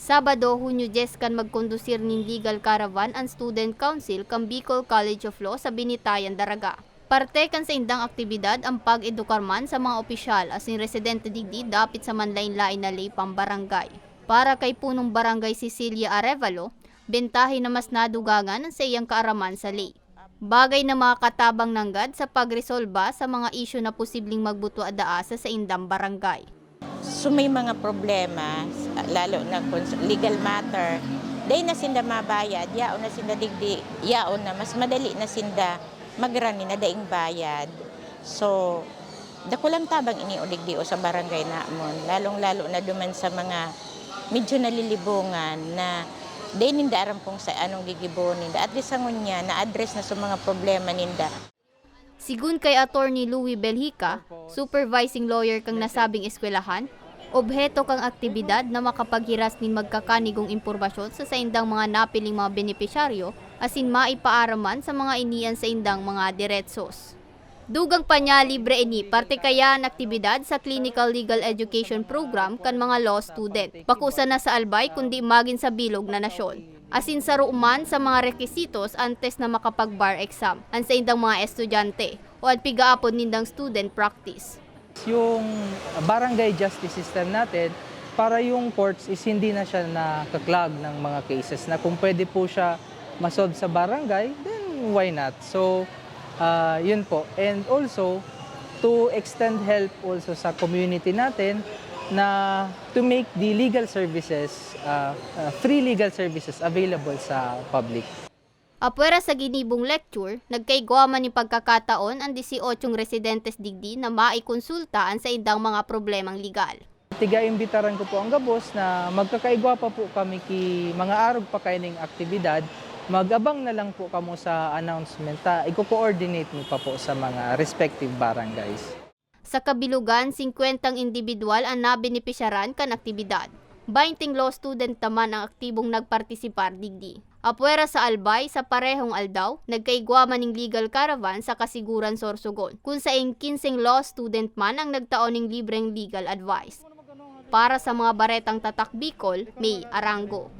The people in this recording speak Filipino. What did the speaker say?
Sabado, Hunyo 10 kan magkondusir nin legal caravan ang Student Council kang Bicol College of Law sa Binitayan, Daraga. Parte kan sa indang aktibidad ang pag-edukar man sa mga opisyal asin residente digdi dapit sa manlain-lain na lay pambarangay. Para kay punong barangay Cecilia Arevalo, bentahin na mas nadugangan sa iyang kaaraman sa lay. Bagay na makakatabang nanggad sa pagresolba sa mga isyu na posibleng magbuto adaasa sa indang barangay. So may mga problema, lalo na kung legal matter, day na sinda mabayad, yaon na sinda digdi, yaon na mas madali na sinda magrani na daing bayad. So, dakulang tabang iniuligdi o sa barangay namon, lalong-lalo na duman sa mga medyo nalilibungan na day ninda aram kung sa anong gigibo ninda. At least ang unya, na-address na sa mga problema ninda. Sigun kay Attorney Louie Belhica, supervising lawyer kang nasabing eskwelahan, obheto kang aktibidad na makapaghiras nin magkakanigong impormasyon sa indang mga napiling mga benepisyaryo asin maipaaraman sa mga inian sa indang mga diretsos. Dugang pa niya libre ini parte kaya ang aktibidad sa Clinical Legal Education Program kan mga law student. Pakusa na sa albay kundi magin sa bilog na nasyon. Asin sa ruuman sa mga requisitos antes na makapag-bar exam ang sa indang mga estudyante o at pigaapon nindang student practice. Yung barangay justice system natin, para yung courts is hindi na siya nakaklag ng mga cases na kung pwede po siya masolve sa barangay, then why not? So, yun po. And also, to extend help also sa community natin na to make the legal services, free legal services available sa public. Apwera sa ginibong lecture, nagkaigwaman ni pagkakataon ang 18 residentes digdi na maikonsultaan sa indang mga problemang legal. Tiga-imbitaran ko po ang gabos na magkakaigwa pa po kami ki mga arog pa kaining aktibidad. Mag-abang na lang po kamo sa announcement. Iko-coordinate mo pa po sa mga respective barangays. Sa kabilugan, 50 individual ang nabenepisyaran kan aktibidad. 20 law student naman ang aktibong nagpartisipar digdi. Apwera sa Albay, sa parehong aldaw, nagkaigwaman ng legal caravan sa Kasiguran Sorsogon, kung sa 15 law student man ang nagtaon ng libreng legal advice. Para sa mga baretang tatak Bicol, May Arango.